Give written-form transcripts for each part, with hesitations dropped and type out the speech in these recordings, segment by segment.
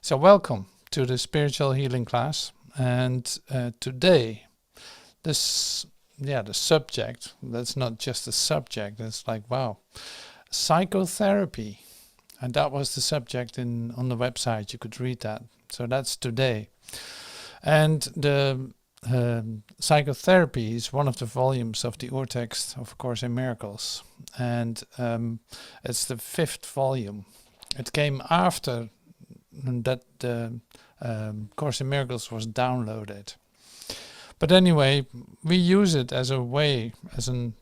So welcome to the spiritual healing class, and today the subject, that's not just a subject, it's like, wow, psychotherapy, and that was the subject on the website. You could read that. So that's today. And the psychotherapy is one of the volumes of the Urtext of Course in Miracles, and it's the 5th volume. It came after that the Course in Miracles was downloaded. But anyway, we use it as a way, as an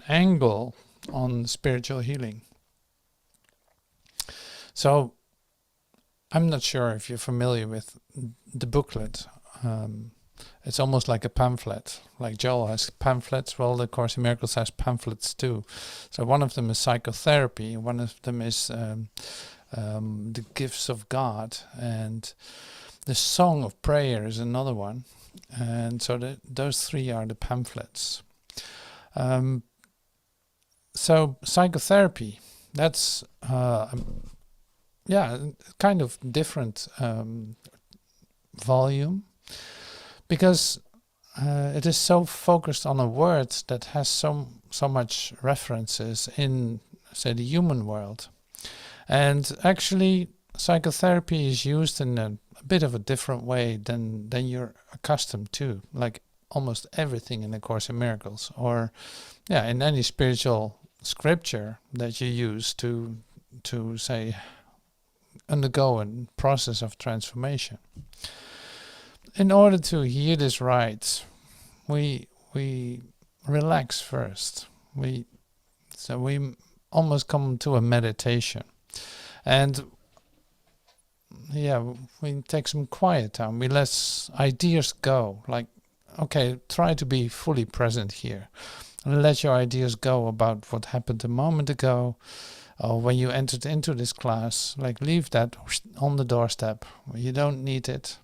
angle on spiritual healing. So I'm not sure if you're familiar with the booklet. It's almost like a pamphlet. Like Joel has pamphlets, well, the Course in Miracles has pamphlets too. So one of them is psychotherapy, one of them is the gifts of God, and the Song of Prayer is another one. And so those 3 are the pamphlets. So psychotherapy, that's kind of different volume, because it is so focused on a word that has so much references in, say, the human world. And actually, psychotherapy is used in a bit of a different way than you're accustomed to, like almost everything in the Course in Miracles, or in any spiritual scripture that you use to say, undergo a process of transformation. In order to hear this right, we relax first. We almost come to a meditation. And we take some quiet time. We let ideas go. Like, okay, try to be fully present here. And let your ideas go about what happened a moment ago, or when you entered into this class. Like, leave that on the doorstep. You don't need it.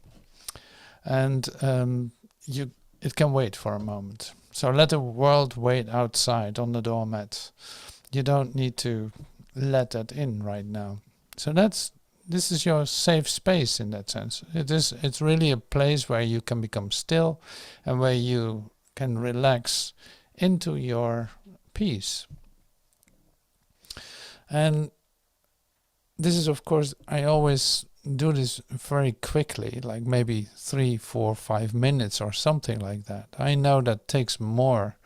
And it can wait for a moment. So let the world wait outside on the doormat. You don't need to let that in right now. So this is your safe space in that sense. It's really a place where you can become still and where you can relax into your peace. And this is, of course, I always do this very quickly, like maybe 3, 4, 5 minutes or something like that. I know that takes more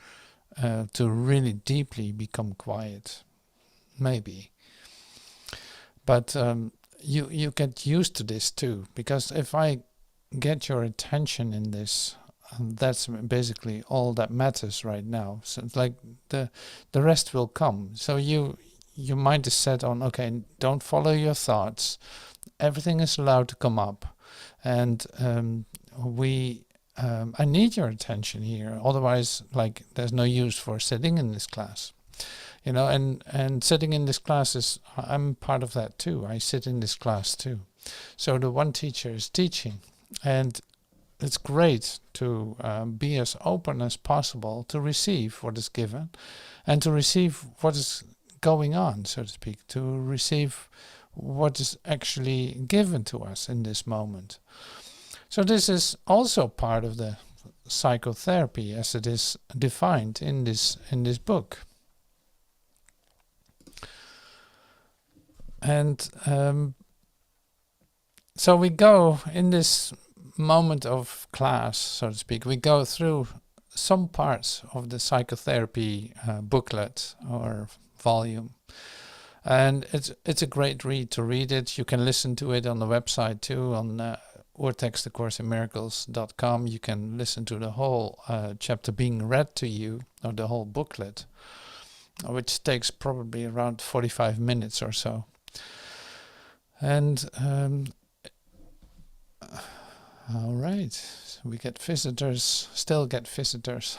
to really deeply become quiet, maybe. But you get used to this too, because if I get your attention in this, that's basically all that matters right now. So it's like the rest will come. So your mind is set on, okay, don't follow your thoughts. Everything is allowed to come up, and I need your attention here. Otherwise, like, there's no use for sitting in this class. And sitting in this class I'm part of that too. I sit in this class too. So the one teacher is teaching, and it's great to be as open as possible to receive what is given, and to receive what is going on, so to speak, to receive what is actually given to us in this moment. So this is also part of the psychotherapy as it is defined in this book. And so we go in this moment of class, so to speak, we go through some parts of the psychotherapy booklet or volume. And it's a great read to read it. You can listen to it on the website too, on UrtextAcim. You can listen to the whole chapter being read to you, or the whole booklet, which takes probably around 45 minutes or so. And all right, so we get visitors, still get visitors.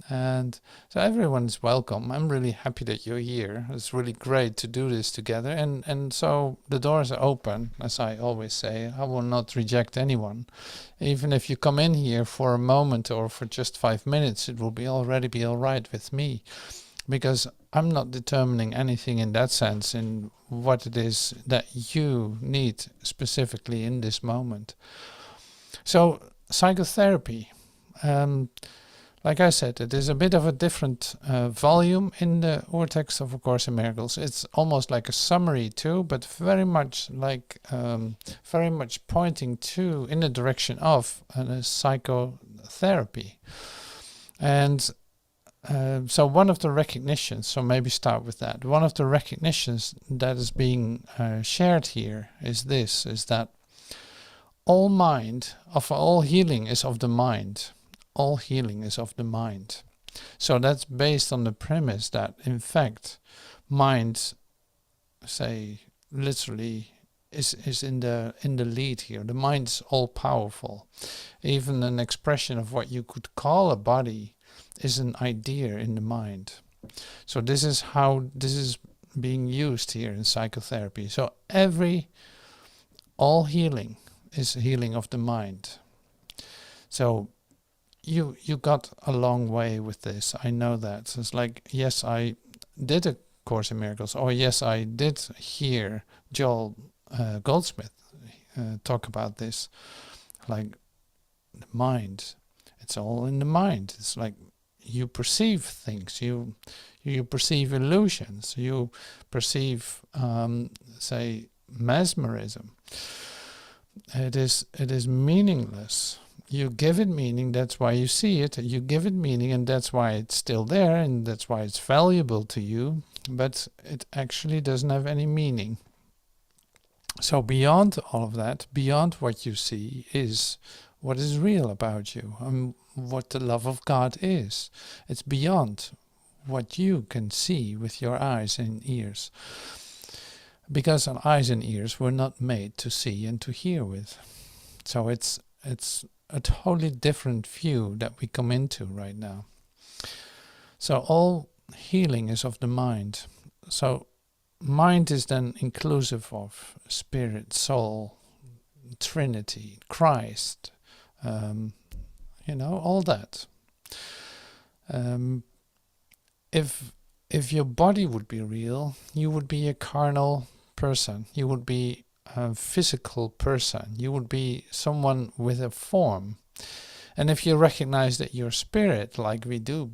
And so everyone's welcome. I'm really happy that you're here. It's really great to do this together. And so the doors are open, as I always say. I will not reject anyone. Even if you come in here for a moment or for just 5 minutes, it will already be all right with me. because I'm not determining anything in that sense in what it is that you need specifically in this moment. So psychotherapy, like I said, it is a bit of a different volume in the Urtext of A Course in Miracles. It's almost like a summary too, but very much like very much pointing to in the direction of psychotherapy. And so one of the recognitions, so maybe start with that. One of the recognitions that is being shared here is this: is that all healing is of the mind. All healing is of the mind. So that's based on the premise that, in fact, mind, say, literally is in the lead here. The mind's all powerful. Even an expression of what you could call a body is an idea in the mind. So this is how this is being used here in psychotherapy. So all healing is healing of the mind. So you got a long way with this. I know that. So it's like, yes, I did A Course in Miracles, or yes, I did hear Joel Goldsmith talk about this. Like the mind, it's all in the mind. It's like you perceive things, you perceive illusions, you perceive, say, mesmerism. It is meaningless. You give it meaning, that's why you see it. You give it meaning, and that's why it's still there, and that's why it's valuable to you, but it actually doesn't have any meaning. So beyond all of that, beyond what you see, is what is real about you, and what the love of God is. It's beyond what you can see with your eyes and ears. Because our eyes and ears were not made to see and to hear with. So it's a totally different view that we come into right now. So all healing is of the mind. So mind is then inclusive of spirit, soul, Trinity, Christ, all that. If your body would be real, you would be a carnal person. You would be a physical person. You would be someone with a form. And if you recognize that you're spirit, like we do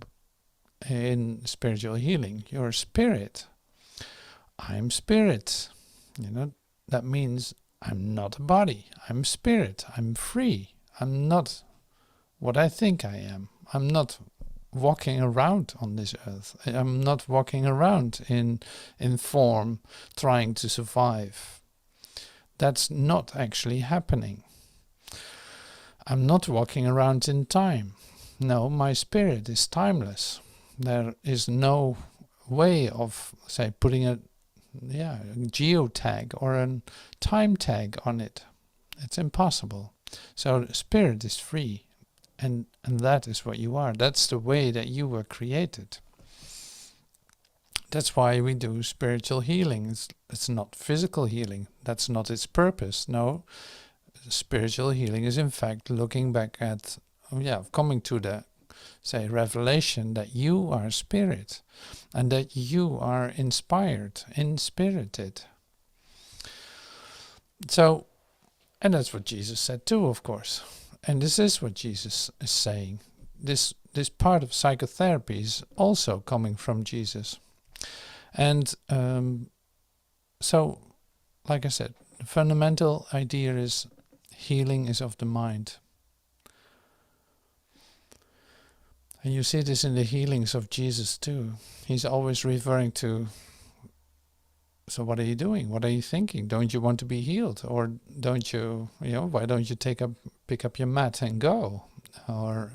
in spiritual healing, you're spirit. I'm spirit. That means I'm not a body. I'm spirit. I'm free. I'm not what I think I am. I'm not walking around on this earth. I'm not walking around in form, trying to survive. That's not actually happening. I'm not walking around in time. No, my spirit is timeless. There is no way of, say, putting a geotag or a time tag on it. It's impossible. So spirit is free. And that is what you are. That's the way that you were created. That's why we do spiritual healing. It's not physical healing. That's not its purpose. No, spiritual healing is in fact looking back at, coming to the, say, revelation that you are spirit and that you are inspired, inspirited. So, and that's what Jesus said too, of course. And this is what Jesus is saying. This part of psychotherapy is also coming from Jesus. And so, like I said, the fundamental idea is healing is of the mind. And you see this in the healings of Jesus too. He's always referring to, so what are you doing? What are you thinking? Don't you want to be healed? Or don't you, why don't you pick up your mat and go? Or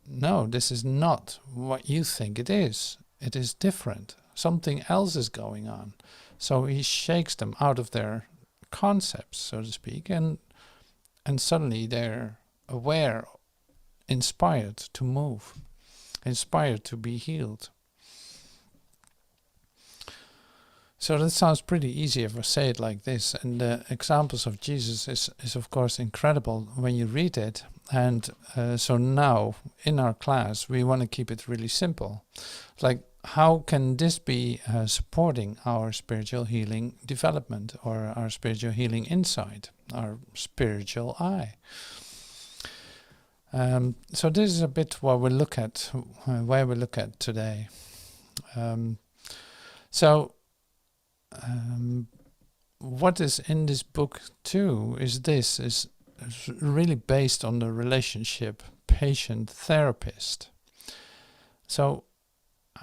no, this is not what you think it is. It is different. Something else is going on. So he shakes them out of their concepts, so to speak, and suddenly they're aware, inspired to move, inspired to be healed. So that sounds pretty easy if I say it like this. And the examples of Jesus is of course incredible when you read it. And so now in our class, we want to keep it really simple. Like, how can this be supporting our spiritual healing development or our spiritual healing insight, our spiritual eye? So this is a bit what we look at, where we look at today. What is in this book too is really based on the relationship patient-therapist. So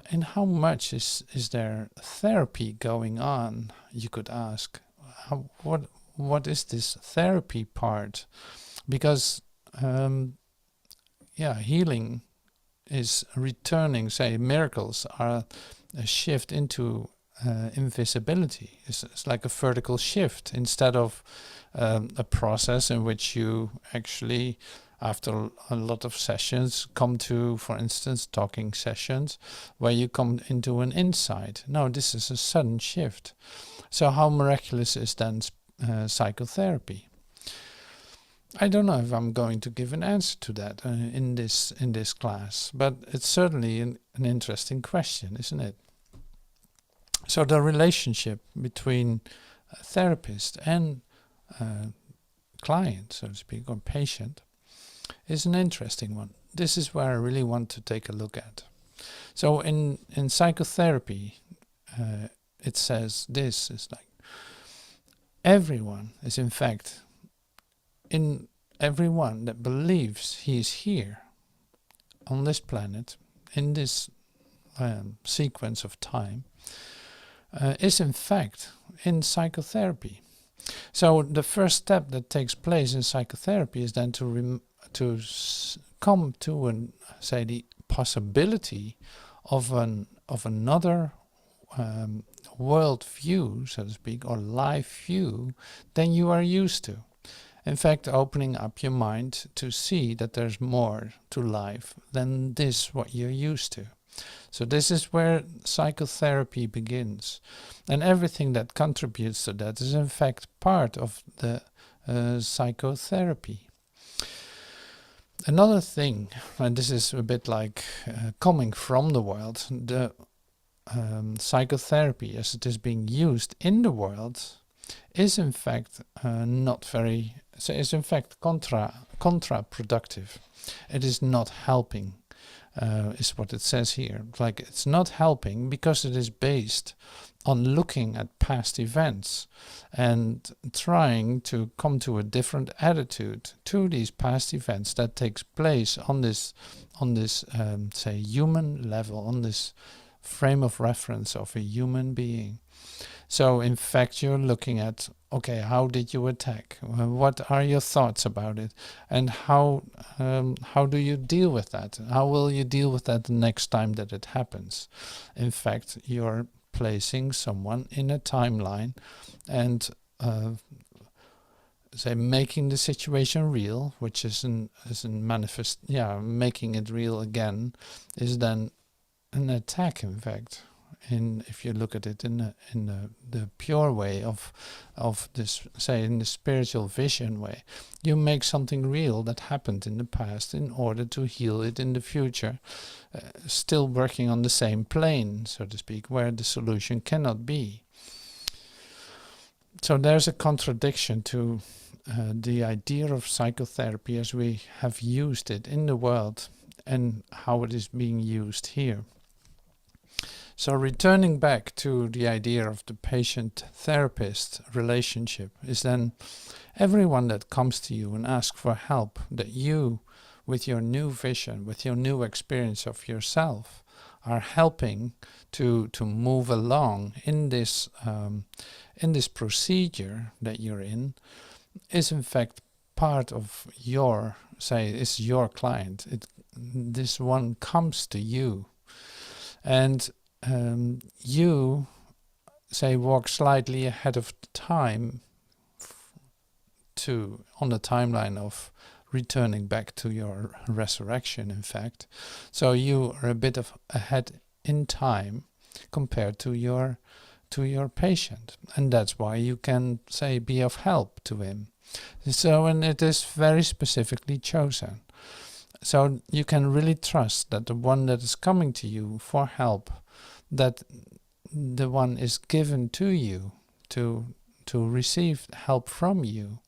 in how much is there therapy going on, you could ask. What is this therapy part? Because healing is returning, say miracles are a shift into invisibility. It's like a vertical shift instead of a process in which you actually, after a lot of sessions, come to, for instance, talking sessions, where you come into an insight. No, this is a sudden shift. So how miraculous is then psychotherapy? I don't know if I'm going to give an answer to that in this class, but it's certainly an interesting question, isn't it? So the relationship between a therapist and client, so to speak, or patient, is an interesting one. This is where I really want to take a look at. So in psychotherapy, it says this is like, everyone is in fact, in everyone that believes he is here on this planet, in this sequence of time, is in fact in psychotherapy. So the first step that takes place in psychotherapy is then to come to the possibility of another world view, so to speak, or life view than you are used to. In fact, opening up your mind to see that there's more to life than this what you're used to. So this is where psychotherapy begins. And everything that contributes to that is in fact part of the psychotherapy. Another thing, and this is a bit like coming from the world, the psychotherapy as it is being used in the world is in fact is in fact counterproductive. It is not helping, is what it says here. Like, it's not helping because it is based on looking at past events and trying to come to a different attitude to these past events that takes place on this say human level, on this frame of reference of a human being. So in fact you're looking at, okay, how did you attack? What are your thoughts about it? And how do you deal with that? How will you deal with that the next time that it happens? In fact, you're placing someone in a timeline and making the situation real, which is making it real again, is then an attack, in fact. If you look at it in the pure way of this, say in the spiritual vision way, you make something real that happened in the past in order to heal it in the future, still working on the same plane, so to speak, where the solution cannot be. So there's a contradiction to the idea of psychotherapy as we have used it in the world and how it is being used here. So returning back to the idea of the patient-therapist relationship is then everyone that comes to you and asks for help, that you, with your new vision, with your new experience of yourself, are helping to move along in this procedure that you're in, is in fact part of your, is your client. This one comes to you, and you walk slightly ahead of time on the timeline of returning back to your resurrection, in fact. So you are a bit of ahead in time compared to your to your patient, and that's why you can say be of help to him. So, and it is very specifically chosen. So you can really trust that the one that is coming to you for help, that the one is given to you to receive help from you.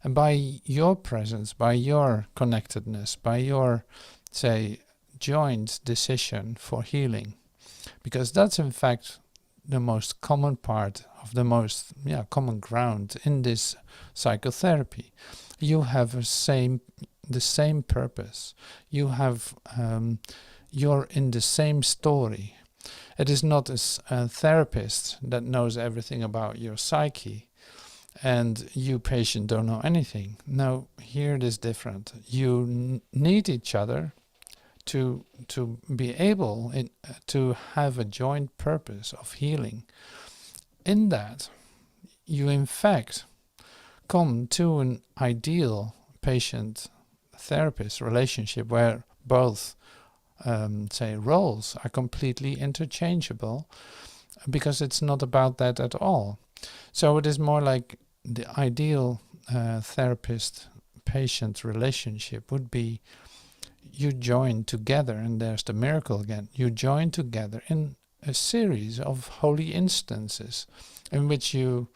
And by your presence, by your connectedness, by your, say, joint decision for healing, because that's in fact the most common part of the most common ground in this psychotherapy. You have the same purpose. You have you're in the same story. It is not a therapist that knows everything about your psyche and you patient don't know anything. No, here it is different. You need each other to be able to have a joint purpose of healing. In that, you in fact come to an ideal patient-therapist relationship where both say roles are completely interchangeable, because it's not about that at all. So it is more like the ideal therapist-patient relationship would be you join together, and there's the miracle again. You join together in a series of holy instances in which you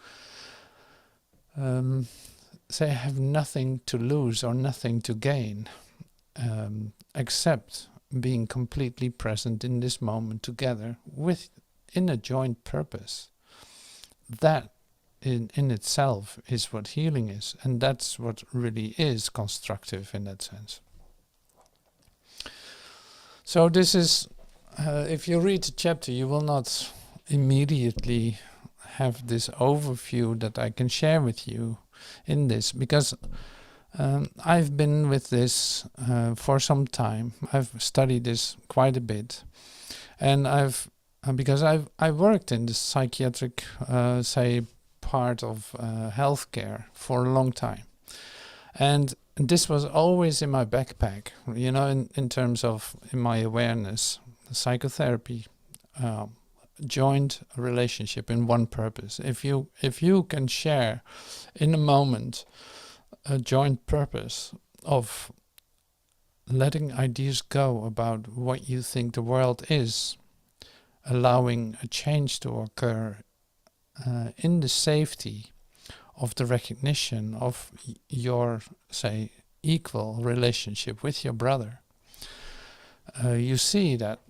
say have nothing to lose or nothing to gain, except being completely present in this moment together in a joint purpose. That in itself is what healing is, and that's what really is constructive in that sense. So this is, if you read the chapter, you will not immediately have this overview that I can share with you in this, because I've been with this for some time. I've studied this quite a bit, and because I worked in the psychiatric say part of healthcare for a long time, and this was always in my backpack, you know, in terms of in my awareness, psychotherapy, joint relationship in one purpose. If you can share in a moment a joint purpose of letting ideas go about what you think the world is, allowing a change to occur in the safety of the recognition of your, say, equal relationship with your brother, you see that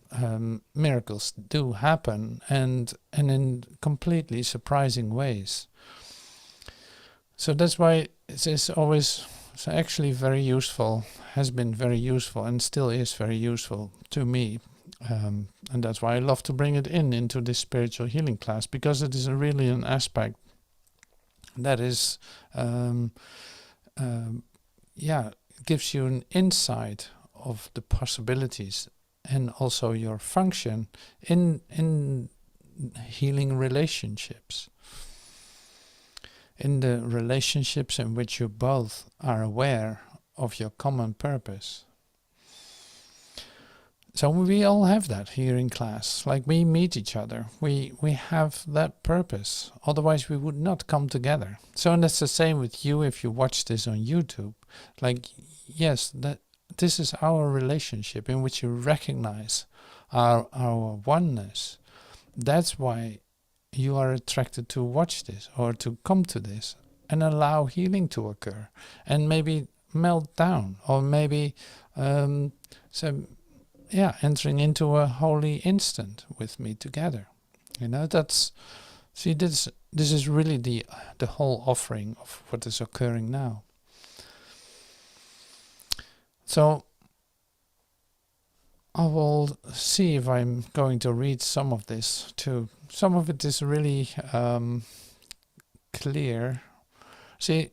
miracles do happen, and in completely surprising ways. So that's why it is always actually very useful, has been very useful, and still is very useful to me. And that's why I love to bring it into this spiritual healing class, because it is really an aspect that is, gives you an insight of the possibilities and also your function in healing relationships. In the relationships in which you both are aware of your common purpose. So we all have that here in class. Like, we meet each other. We have that purpose. Otherwise we would not come together. So, and that's the same with you if you watch this on YouTube. Like, yes, that this is our relationship in which you recognize our oneness. That's why you are attracted to watch this or to come to this and allow healing to occur and maybe melt down, or maybe entering into a holy instant with me together. You know, that's, see, this is really the whole offering of what is occurring now. So I will see if I'm going to read some of this too. Some of it is really clear. See,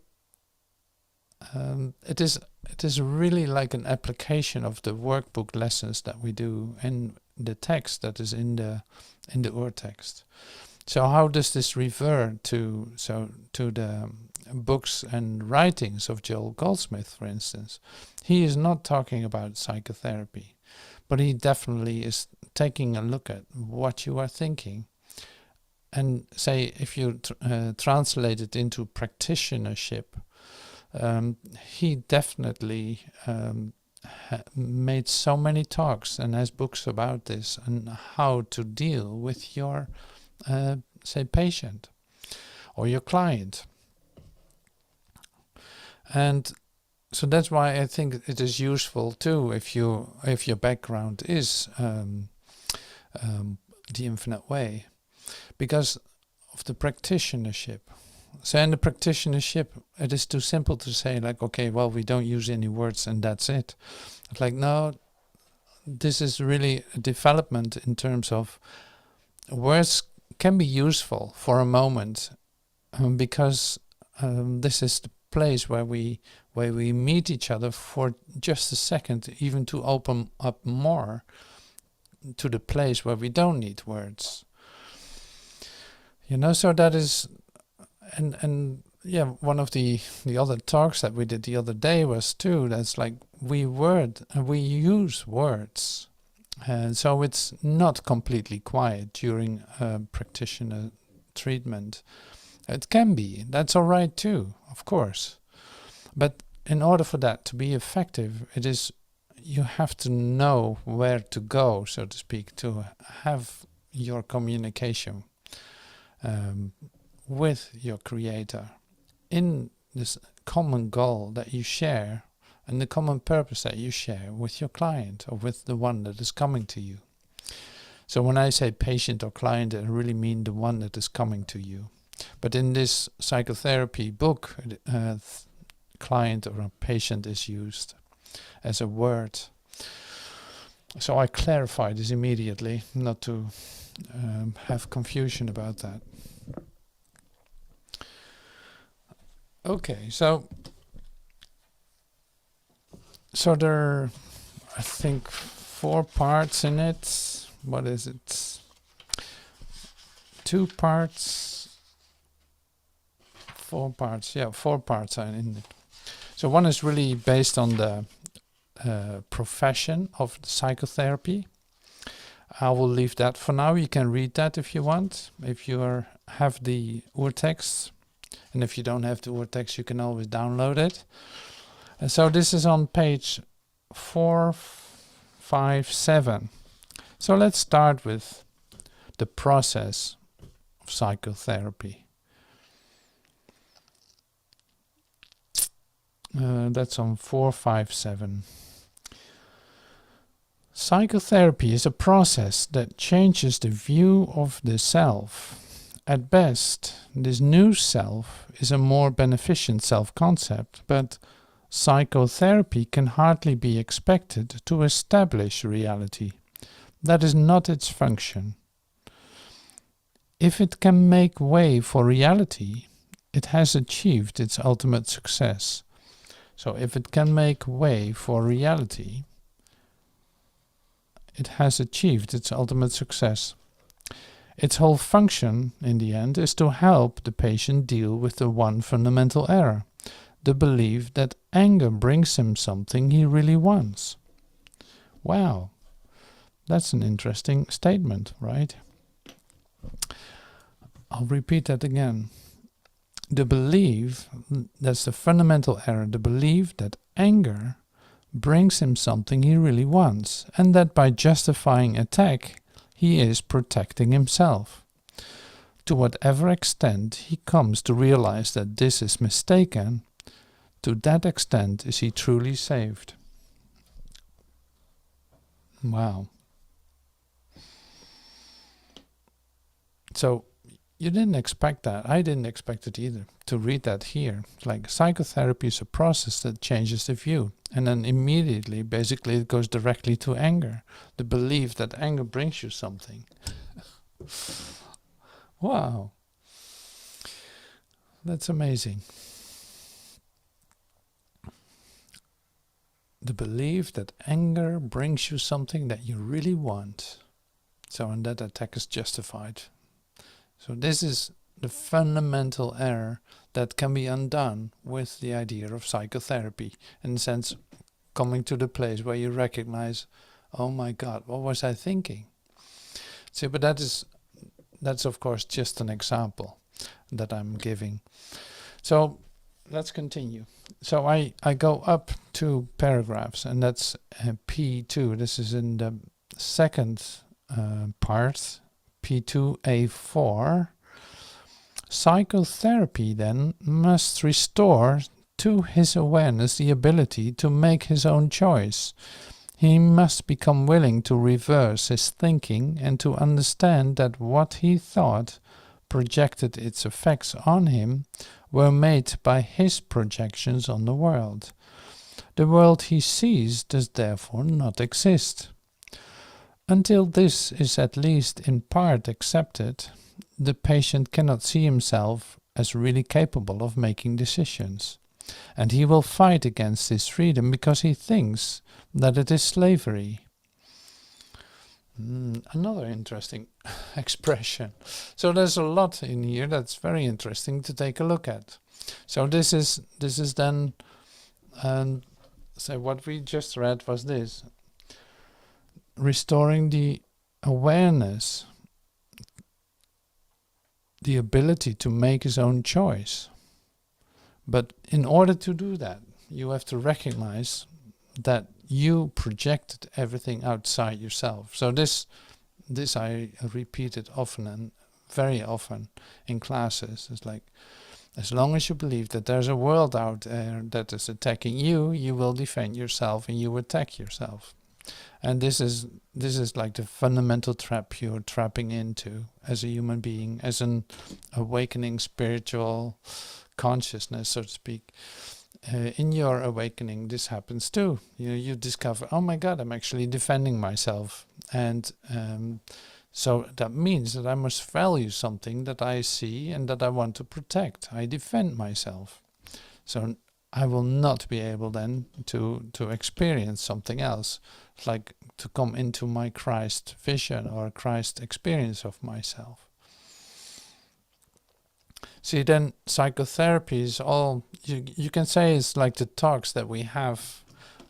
it is really like an application of the workbook lessons that we do in the text that is in the Urtext. So how does this refer to the books and writings of Joel Goldsmith, for instance? He is not talking about psychotherapy, but he definitely is taking a look at what you are thinking And say if you translate it into practitionership, he definitely made so many talks and has books about this and how to deal with your say patient or your client. And so that's why I think it is useful too if your background is the infinite way, because of the practitionership. So in the practitionership, it is too simple to say like, okay, well, we don't use any words and that's it. It's like, no, this is really a development in terms of words can be useful for a moment, because this is the place where we meet each other for just a second, even to open up more to the place where we don't need words. So that is, and yeah, one of the other talks that we did the other day was too, that's like we use words. And so it's not completely quiet during practitioner treatment. It can be, that's all right too, of course. But in order for that to be effective, you have to know where to go, so to speak, to have your communication with your creator in this common goal that you share and the common purpose that you share with your client or with the one that is coming to you. So when I say patient or client, I really mean the one that is coming to you. But in this psychotherapy book, client or a patient is used as a word. So I clarify this immediately, not to have confusion about that. Okay, so there are, I think, 4 parts in it. What is it? 2 parts, 4 parts. Yeah, 4 parts are in it. So one is really based on the profession of psychotherapy. I will leave that for now. You can read that if you want, if you have the Urtext. And if you don't have the Urtext, you can always download it. And so this is on page 457. So let's start with the process of psychotherapy. That's on 457. Psychotherapy is a process that changes the view of the self. At best, this new self is a more beneficent self-concept, but psychotherapy can hardly be expected to establish reality. That is not its function. If it can make way for reality, it has achieved its ultimate success. So if it can make way for reality, it has achieved its ultimate success. Its whole function, in the end, is to help the patient deal with the one fundamental error, the belief that anger brings him something he really wants. Wow, that's an interesting statement, right? I'll repeat that again. The belief, that's the fundamental error, the belief that anger brings him something he really wants, and that by justifying attack, he is protecting himself. To whatever extent he comes to realize that this is mistaken, to that extent is he truly saved. Wow. So you didn't expect that. I didn't expect it either, to read that here. Like psychotherapy is a process that changes the view. And then immediately, basically, it goes directly to anger. The belief that anger brings you something. Wow. That's amazing. The belief that anger brings you something that you really want. So, and that attack is justified. So this is the fundamental error that can be undone with the idea of psychotherapy. In the sense, coming to the place where you recognize, oh my God, what was I thinking? See, but that is that's of course just an example that I'm giving. So let's continue. So I go up 2 paragraphs, and that's P2. This is in the second part, P2A4. Psychotherapy then must restore to his awareness the ability to make his own choice. He must become willing to reverse his thinking and to understand that what he thought projected its effects on him were made by his projections on the world. The world he sees does therefore not exist. Until this is at least in part accepted, the patient cannot see himself as really capable of making decisions, and he will fight against his freedom because he thinks that it is slavery. Another interesting expression. So there's a lot in here that's very interesting to take a look at. So this is then, so what we just read was this: restoring the awareness, the ability to make his own choice. But in order to do that, you have to recognize that you projected everything outside yourself. So this I repeated often and very often in classes. It's like, as long as you believe that there's a world out there that is attacking you, you will defend yourself and you attack yourself. And this is like the fundamental trap you're trapping into as a human being, as an awakening spiritual consciousness, so to speak. In your awakening, this happens too. You discover, oh my God, I'm actually defending myself. And so that means that I must value something that I see and that I want to protect. I defend myself. So I will not be able then to experience something else, like to come into my Christ vision or Christ experience of myself. See, then psychotherapy is all, you can say it's like the talks that we have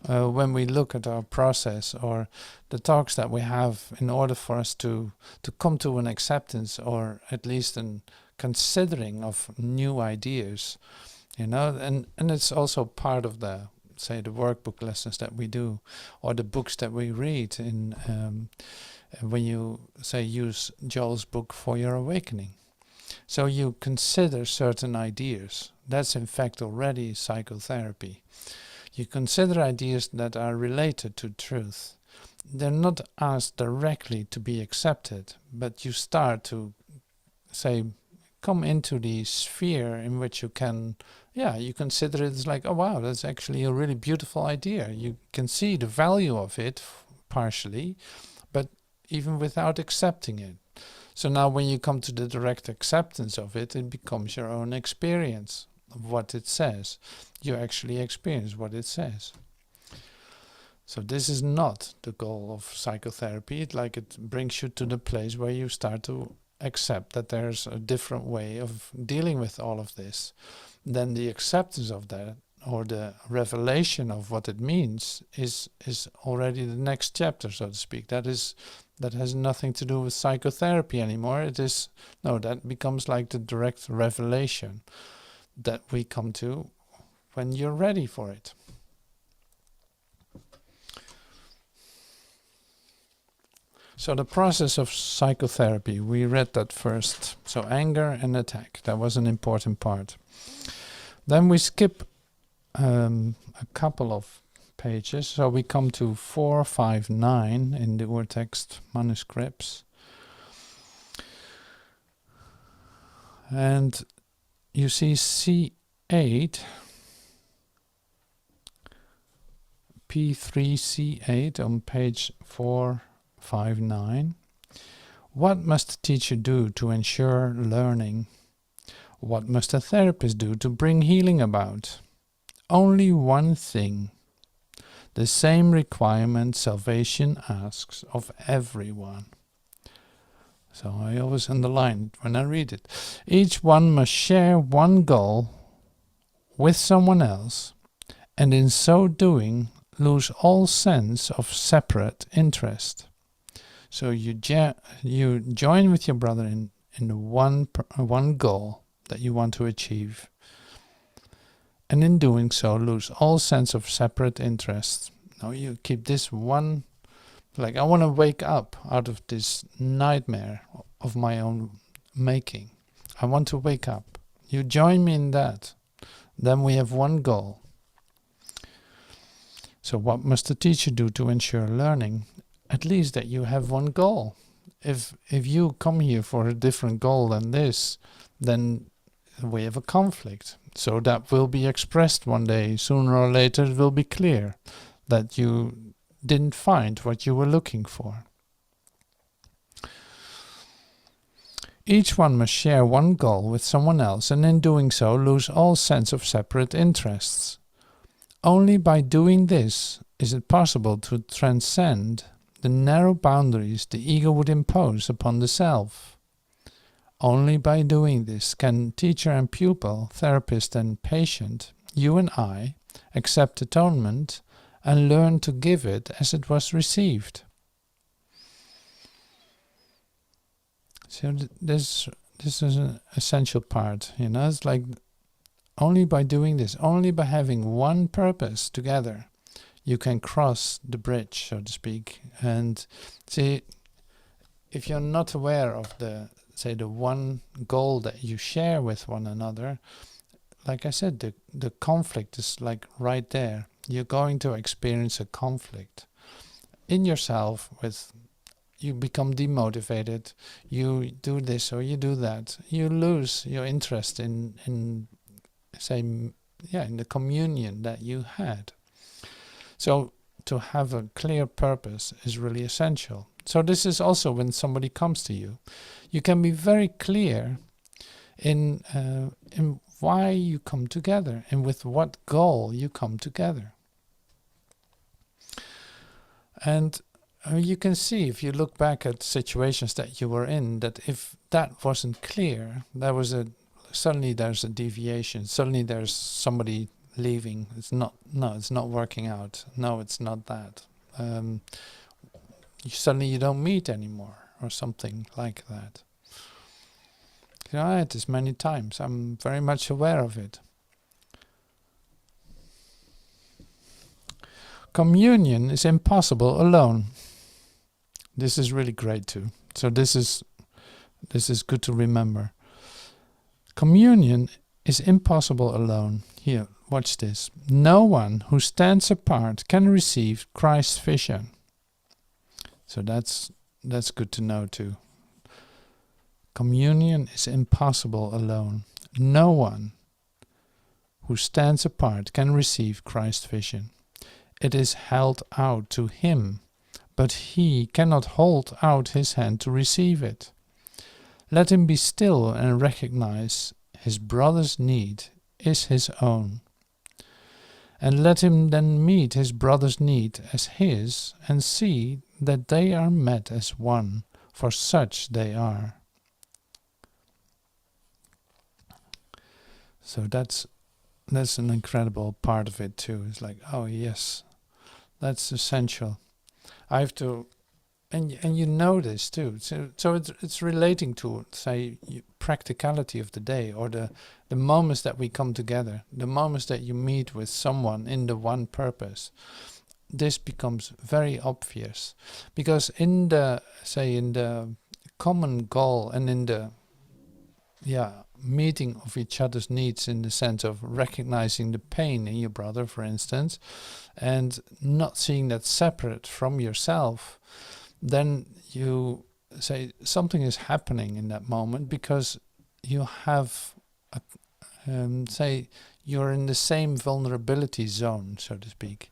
when we look at our process, or the talks that we have in order for us to come to an acceptance, or at least an considering of new ideas, and it's also part of the, say, the workbook lessons that we do, or the books that we read in when you, say, use Joel's book for your awakening. So you consider certain ideas. That's in fact already psychotherapy. You consider ideas that are related to truth. They're not asked directly to be accepted, but you start to, say, come into the sphere in which you can, you consider it as like, oh wow, that's actually a really beautiful idea. You can see the value of it partially, but even without accepting it. So now when you come to the direct acceptance of it, it becomes your own experience of what it says. You actually experience what it says. So this is not the goal of psychotherapy. It brings you to the place where you start to accept that there's a different way of dealing with all of this. Then the acceptance of that, or the revelation of what it means, is already the next chapter, so to speak. That has nothing to do with psychotherapy anymore. That becomes like the direct revelation that we come to when you're ready for it. So the process of psychotherapy, we read that first. So anger and attack, that was an important part. Then we skip a couple of pages, so we come to 459 in the Urtext Manuscripts. And you see C8, P3C8 on page 459. What must a teacher do to ensure learning? What must a therapist do to bring healing about? Only one thing. The same requirement salvation asks of everyone. So I always underline when I read it. Each one must share one goal with someone else, and in so doing lose all sense of separate interest. So you join with your brother in the one goal that you want to achieve. And in doing so, lose all sense of separate interests. Now you keep this one, like I want to wake up out of this nightmare of my own making. I want to wake up. You join me in that. Then we have one goal. So what must the teacher do to ensure learning? At least that you have one goal. If you come here for a different goal than this, then we have a conflict. So that will be expressed one day. Sooner or later it will be clear that you didn't find what you were looking for. Each one must share one goal with someone else, and in doing so lose all sense of separate interests. Only by doing this is it possible to transcend the narrow boundaries the ego would impose upon the self. Only by doing this can teacher and pupil, therapist and patient, you and I, accept atonement and learn to give it as it was received. So this is an essential part, it's like only by doing this, only by having one purpose together, you can cross the bridge, so to speak. And see, if you're not aware of the one goal that you share with one another, like I said, the conflict is like right there. You're going to experience a conflict in yourself with, you become demotivated, you do this or you do that. You lose your interest in the communion that you had. So to have a clear purpose is really essential. So this is also when somebody comes to you, you can be very clear in why you come together and with what goal you come together. And you can see, if you look back at situations that you were in, that if that wasn't clear, suddenly there's a deviation. Suddenly there's somebody leaving. It's not working out. No, it's not that. Suddenly you don't meet anymore or something like that. I had this many times. I'm very much aware of it. Communion is impossible alone. This is really great too. So this is good to remember. Communion is impossible alone. Here, watch this. No one who stands apart can receive Christ's vision. So that's good to know too. Communion is impossible alone. No one who stands apart can receive Christ's vision. It is held out to him, but he cannot hold out his hand to receive it. Let him be still and recognize his brother's need is his own. And let him then meet his brother's need as his and see that they are met as one, for such they are. So that's an incredible part of it too. It's like, oh yes, that's essential. I have to, and you know this too. So it's relating to, say, practicality of the day, or the moments that we come together, the moments that you meet with someone in the one purpose. This becomes very obvious, because in the common goal and in the meeting of each other's needs, in the sense of recognizing the pain in your brother, for instance, and not seeing that separate from yourself, then you say something is happening in that moment, because you have you're in the same vulnerability zone, so to speak.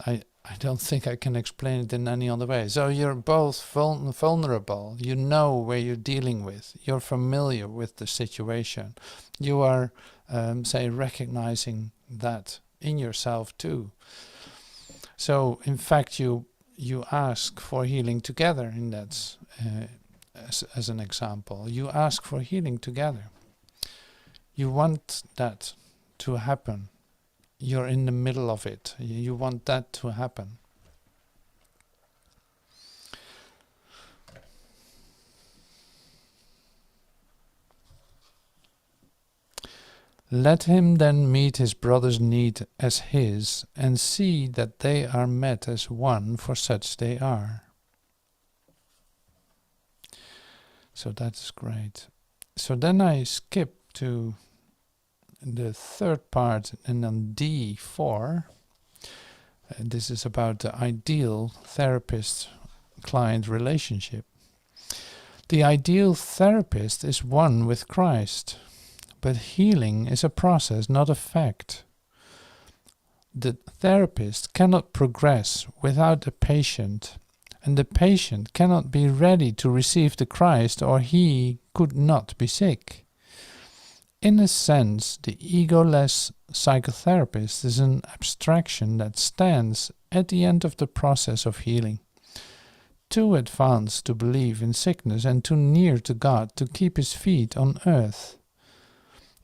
I don't think I can explain it in any other way. So you're both vulnerable. You know where you're dealing with. You're familiar with the situation. You are, recognizing that in yourself too. So in fact, you ask for healing together. In that, as an example, you ask for healing together. You want that to happen. You're in the middle of it. You want that to happen. Let him then meet his brother's need as his, and see that they are met as one, for such they are. So that's great. So then I skip to the third part, and on D4. This is about the ideal therapist-client relationship. The ideal therapist is one with Christ. But healing is a process, not a fact. The therapist cannot progress without the patient, and the patient cannot be ready to receive the Christ, or he could not be sick. In a sense, the egoless psychotherapist is an abstraction that stands at the end of the process of healing, too advanced to believe in sickness and too near to God to keep his feet on earth.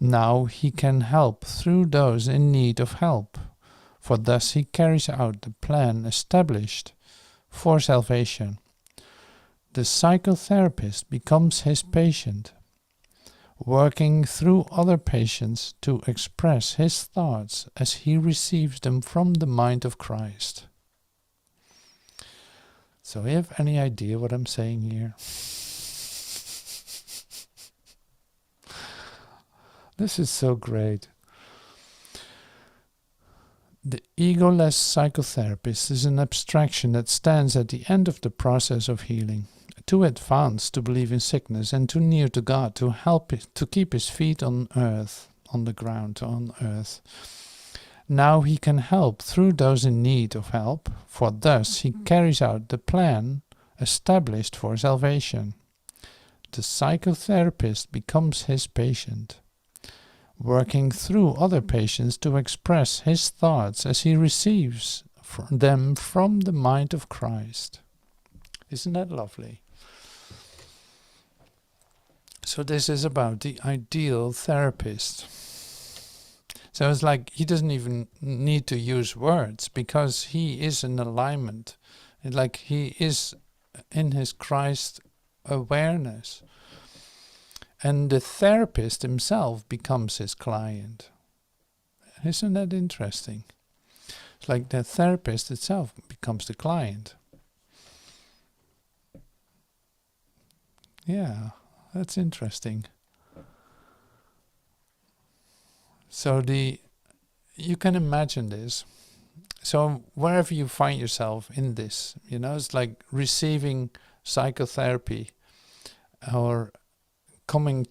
Now he can help through those in need of help, for thus he carries out the plan established for salvation. The psychotherapist becomes his patient, working through other patients to express his thoughts as he receives them from the mind of Christ. So you have any idea what I'm saying here? This is so great. The egoless psychotherapist is an abstraction that stands at the end of the process of healing, too advanced to believe in sickness and too near to God to help to keep his feet on earth, on the ground, on earth. Now he can help through those in need of help, for thus he carries out the plan established for salvation. The psychotherapist becomes his patient, working through other patients to express his thoughts as he receives them from the mind of Christ. Isn't that lovely? So this is about the ideal therapist. So it's like he doesn't even need to use words because he is in alignment. It's like he is in his Christ awareness. And the therapist himself becomes his client. Isn't that interesting? It's like the therapist itself becomes the client. Yeah, that's interesting. So you can imagine this. So wherever you find yourself in this, it's like receiving psychotherapy or coming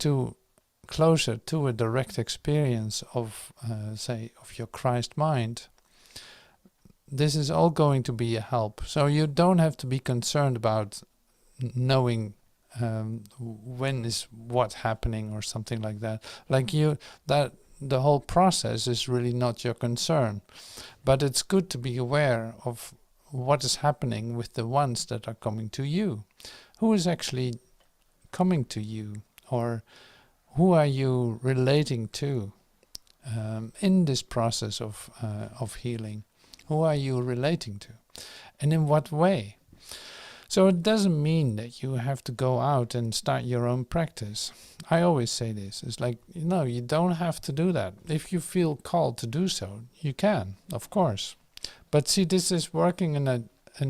closer to a direct experience of, of your Christ mind. This is all going to be a help. So you don't have to be concerned about knowing when is what happening or something like that. The whole process is really not your concern. But it's good to be aware of what is happening with the ones that are coming to you. Who is actually coming to you? Or who are you relating to in this process of healing? Who are you relating to? And in what way? So it doesn't mean that you have to go out and start your own practice. I always say this. It's like, you don't have to do that. If you feel called to do so, you can, of course. But see, this is working in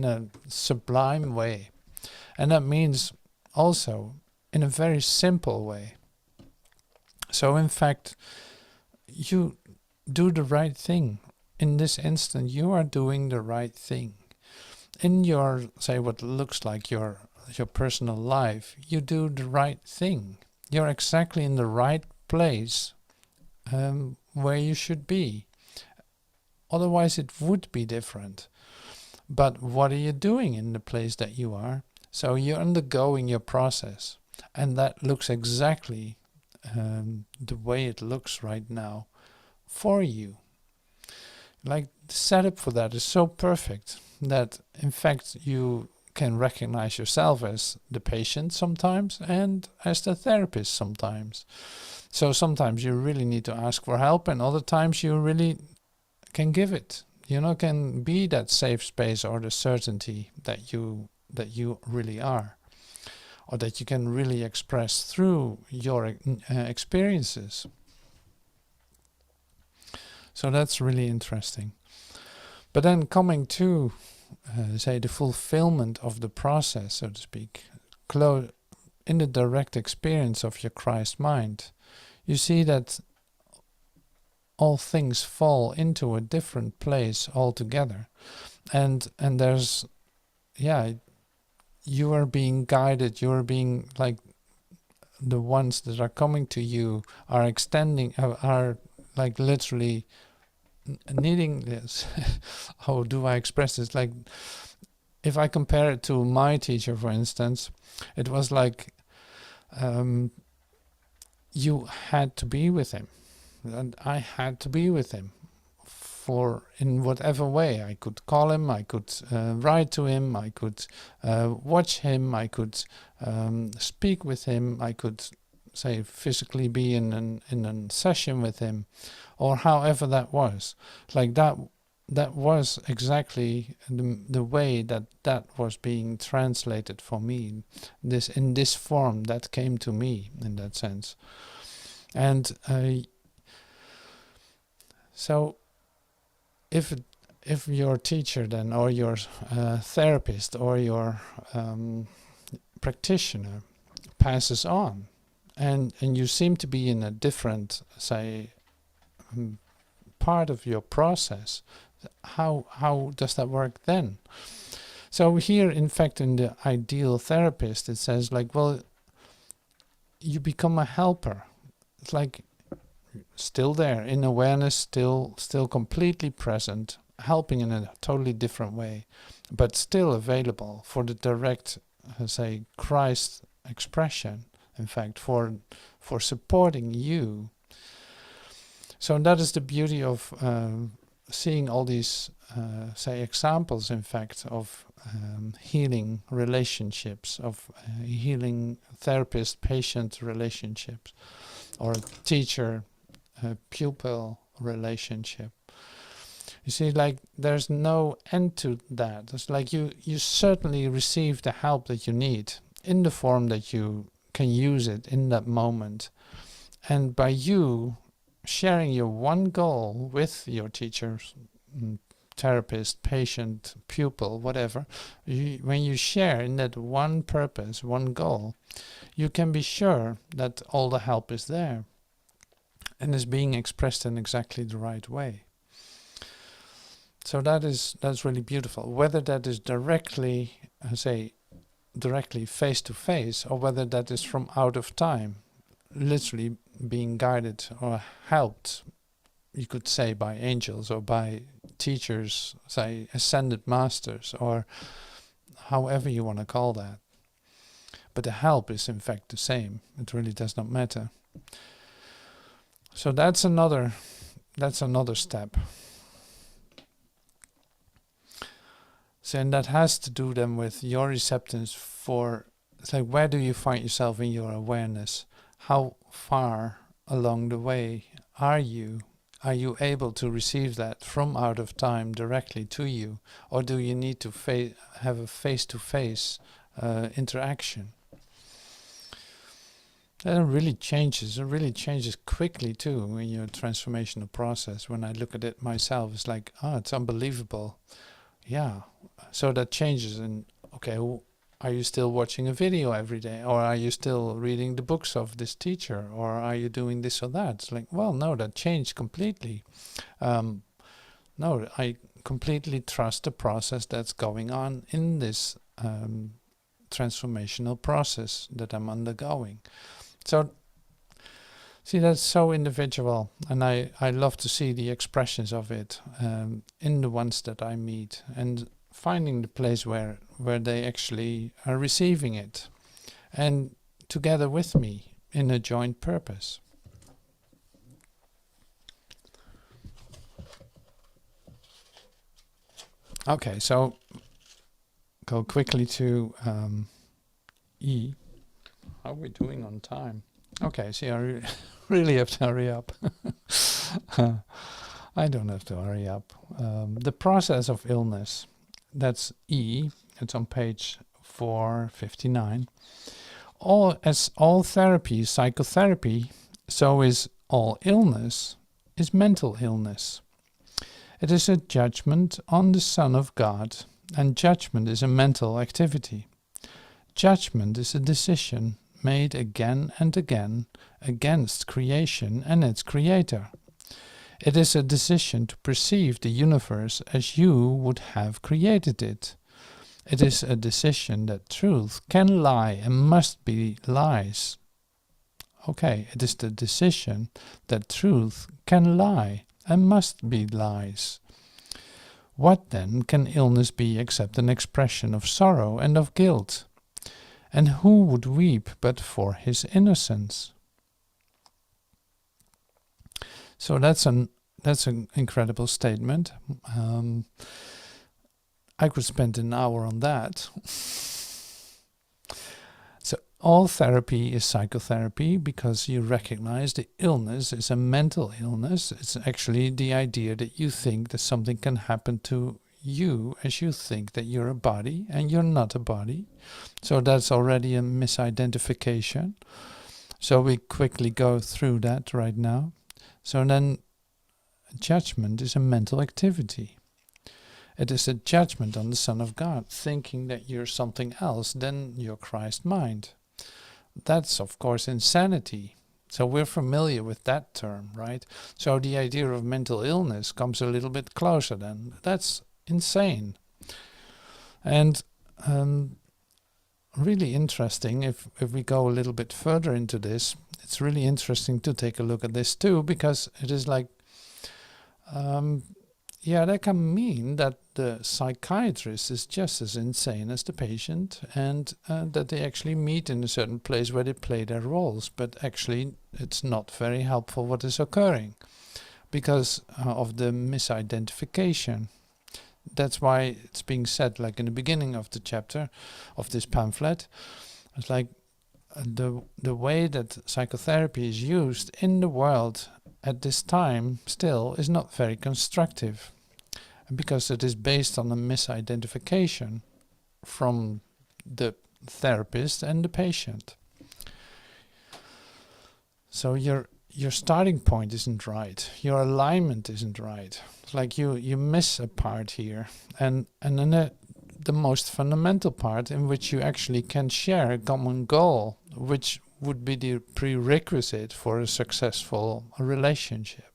a sublime way. And that means also in a very simple way. So in fact, you do the right thing. In this instant, you are doing the right thing. In your, what looks like your personal life, you do the right thing. You're exactly in the right place where you should be. Otherwise it would be different. But what are you doing in the place that you are? So you're undergoing your process. And that looks exactly the way it looks right now for you. Like the setup for that is so perfect that in fact you can recognize yourself as the patient sometimes and as the therapist sometimes. So sometimes you really need to ask for help, and other times you really can give it. Can be that safe space or the certainty that you really are. Or that you can really express through your experiences. So that's really interesting. But then coming to, say, the fulfillment of the process, so to speak, in the direct experience of your Christ mind, you see that all things fall into a different place altogether. And there's, you are being guided, you are being like, the ones that are coming to you are extending, are like literally needing this. How do I express this? Like, if I compare it to my teacher, for instance, it was like you had to be with him, and I had to be with him for in whatever way. I could call him, I could write to him, I could watch him, I could speak with him, I could, say, physically be in a session with him, or however that was. Like that was exactly the way that was being translated for me, in this form that came to me in that sense. And so if your teacher then, or your therapist, or your practitioner passes on, and you seem to be in a different, say, part of your process, how does that work then? So here, in fact, in the ideal therapist, it says like, well, you become a helper. It's like still there in awareness, still completely present, helping in a totally different way, but still available for the direct, say, Christ expression. In fact, for supporting you. So that is the beauty of seeing all these, say, examples, in fact, of healing relationships, of healing therapist-patient relationships, or teacher-pupil relationship. You see, like, there's no end to that. It's like you certainly receive the help that you need in the form that you can use it in that moment. And by you sharing your one goal with your teacher, therapist, patient, pupil, whatever, when you share in that one purpose, one goal, you can be sure that all the help is there and is being expressed in exactly the right way. So that's really beautiful. Whether that is directly, directly face to face, or whether that is from out of time, literally being guided or helped, you could say, by angels or by teachers, say ascended masters, or however you want to call that. But the help is in fact the same. It really does not matter. So that's another step. So, and that has to do then with your acceptance for, it's like, where do you find yourself in your awareness? How far along the way are you? Are you able to receive that from out of time directly to you? Or do you need to have a face-to-face interaction? That really changes. It really changes quickly too in your transformational process. When I look at it myself, it's like, it's unbelievable. Yeah. So that changes. And okay, are you still watching a video every day, or are you still reading the books of this teacher, or are you doing this or that? It's like, well, no, that changed completely. No, I completely trust the process that's going on in this transformational process that I'm undergoing. So, see, that's so individual, and I love to see the expressions of it in the ones that I meet, and finding the place where they actually are receiving it, and together with me in a joint purpose. Okay, so go quickly to E. How are we doing on time? Okay, see, I really have to hurry up. I don't have to hurry up. The process of illness, that's E. It's on page 459. As all therapy is psychotherapy, so is all illness is mental illness. It is a judgment on the Son of God, and judgment is a mental activity. Judgment is a decision made again and again against creation and its creator. It is a decision to perceive the universe as you would have created it. It is a decision that truth can lie and must be lies. Okay, it is the decision that truth can lie and must be lies. What then can illness be except an expression of sorrow and of guilt? And who would weep but for his innocence? So that's an incredible statement. I could spend an hour on that. So all therapy is psychotherapy because you recognize the illness is a mental illness. It's actually the idea that you think that something can happen to you as you think that you're a body and you're not a body. So that's already a misidentification. So we quickly go through that right now. So then judgment is a mental activity. It is a judgment on the Son of God, thinking that you're something else than your Christ mind. That's, of course, insanity. So we're familiar with that term, right? So the idea of mental illness comes a little bit closer then. That's insane. And really interesting, if we go a little bit further into this, it's really interesting to take a look at this too, because it is like, that can mean that the psychiatrist is just as insane as the patient, and that they actually meet in a certain place where they play their roles, but actually it's not very helpful what is occurring because of the misidentification. That's why it's being said, like in the beginning of the chapter of this pamphlet, it's like the way that psychotherapy is used in the world at this time still is not very constructive, because it is based on a misidentification from the therapist and the patient. So your starting point isn't right, your alignment isn't right. It's like you miss a part here, and then the most fundamental part in which you actually can share a common goal, which would be the prerequisite for a successful relationship,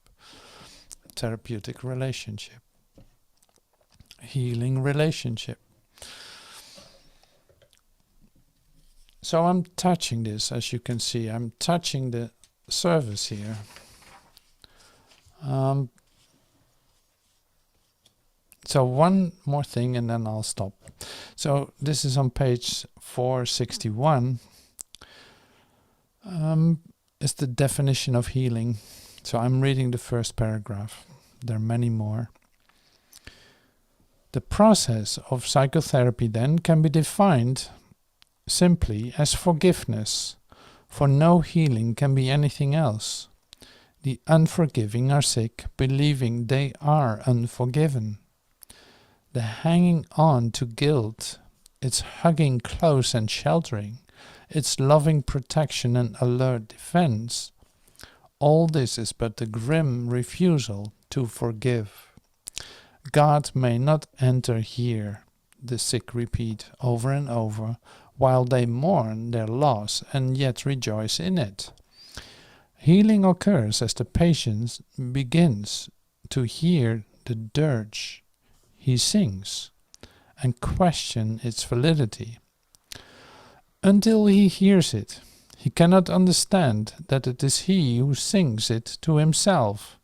therapeutic relationship, healing relationship. So I'm touching this, as you can see, I'm touching the surface here. So one more thing and then I'll stop. So this is on page 461. It's the definition of healing. So I'm reading the first paragraph. There are many more. The process of psychotherapy then can be defined simply as forgiveness, for no healing can be anything else. The unforgiving are sick, believing they are unforgiven. The hanging on to guilt, its hugging close and sheltering, its loving protection and alert defense, all this is but the grim refusal to forgive. God may not enter here, the sick repeat over and over, while they mourn their loss and yet rejoice in it. Healing occurs as the patient begins to hear the dirge he sings and question its validity. Until he hears it, he cannot understand that it is he who sings it to himself.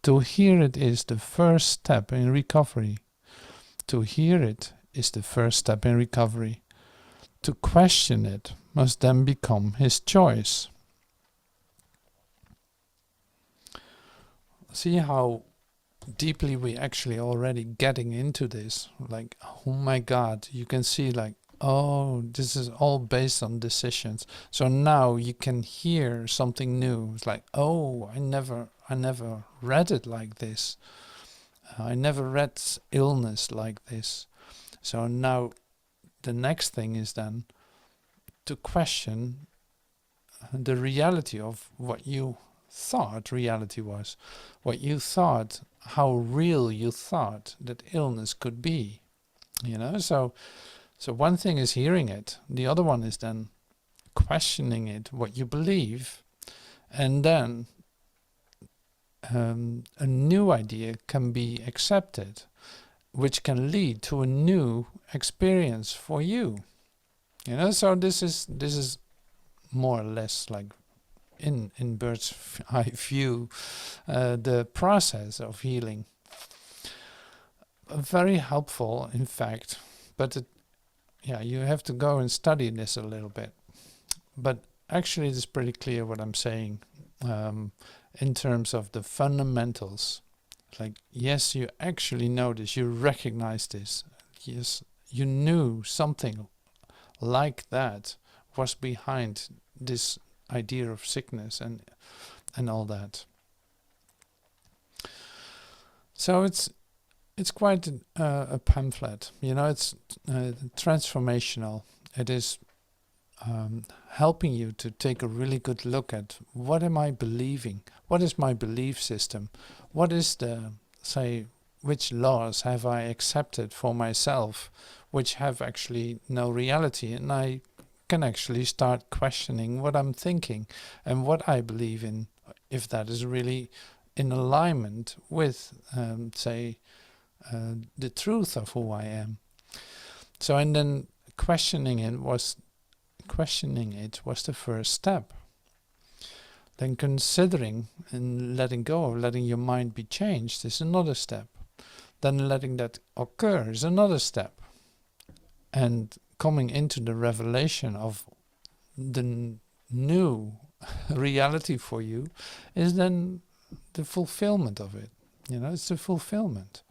To hear it is the first step in recovery. To hear it is the first step in recovery. To question it must then become his choice. See how deeply we actually already getting into this. Like, oh my God, you can see like, oh, this is all based on decisions. So now you can hear something new. It's like, oh, I never read it like this. I never read illness like this. So now the next thing is then to question the reality of what you thought reality was, what you thought, how real you thought that illness could be. So one thing is hearing it, the other one is then questioning it, what you believe, and then a new idea can be accepted, which can lead to a new experience for you. So this is more or less like in bird's eye view, the process of healing. Very helpful, in fact, but you have to go and study this a little bit. But actually, it's pretty clear what I'm saying in terms of the fundamentals. Like, yes, you actually know this, you recognize this. Yes, you knew something like that was behind this idea of sickness and all that. So it's quite a pamphlet. It's transformational. It is helping you to take a really good look at what am I believing? What is my belief system? What is which laws have I accepted for myself, which have actually no reality, and I can actually start questioning what I'm thinking and what I believe in, if that is really in alignment with, the truth of who I am. So, and then questioning it was the first step. Then considering and letting go of letting your mind be changed is another step. Then letting that occur is another step. And coming into the revelation of the new reality for you is then the fulfillment of it. It's the fulfillment.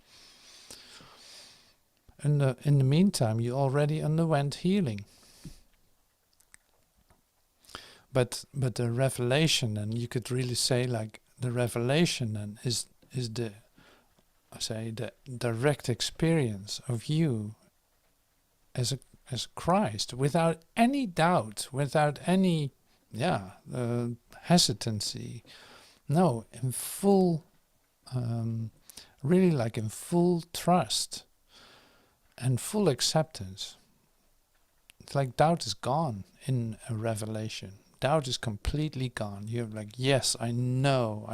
And in the meantime, you already underwent healing. But the revelation, and you could really say like the revelation then is the direct experience of you as Christ, without any doubt, without any hesitancy. No, in full, really like in full trust and full acceptance. It's like doubt is gone in a revelation. Doubt is completely gone. You're like, yes, I know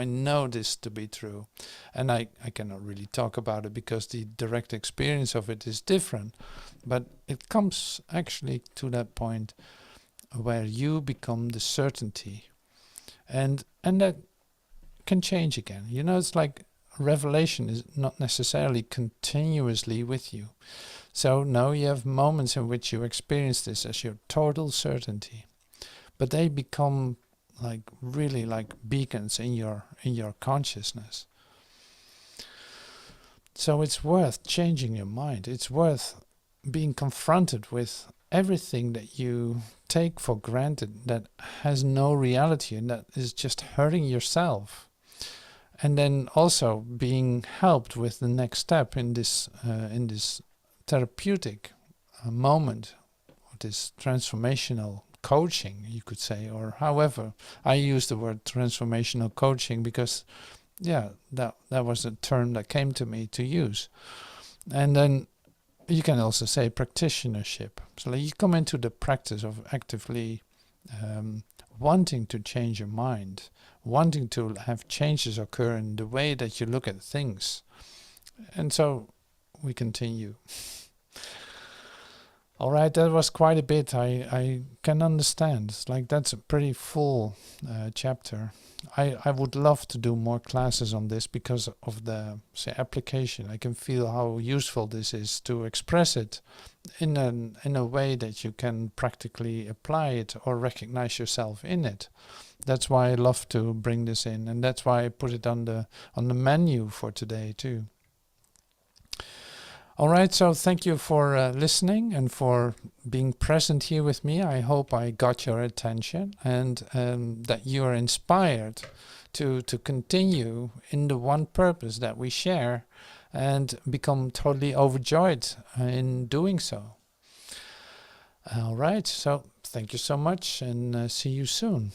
this to be true. And I cannot really talk about it because the direct experience of it is different. But it comes actually to that point where you become the certainty. And that can change again. It's like revelation is not necessarily continuously with you. So no, you have moments in which you experience this as your total certainty. But they become like really like beacons in your consciousness. So it's worth changing your mind. It's worth being confronted with everything that you take for granted that has no reality and that is just hurting yourself. And then also being helped with the next step in this therapeutic moment, this transformational coaching, you could say, or however. I use the word transformational coaching because, that was a term that came to me to use. And then you can also say practitionership. So you come into the practice of actively wanting to change your mind, wanting to have changes occur in the way that you look at things. And so we continue. All right, that was quite a bit. I can understand. It's like that's a pretty full chapter. I would love to do more classes on this because of the application. I can feel how useful this is to express it in a way that you can practically apply it or recognize yourself in it. That's why I love to bring this in, and that's why I put it on the menu for today too. All right, so thank you for listening and for being present here with me. I hope I got your attention and that you are inspired to continue in the one purpose that we share and become totally overjoyed in doing so. All right, so thank you so much and see you soon.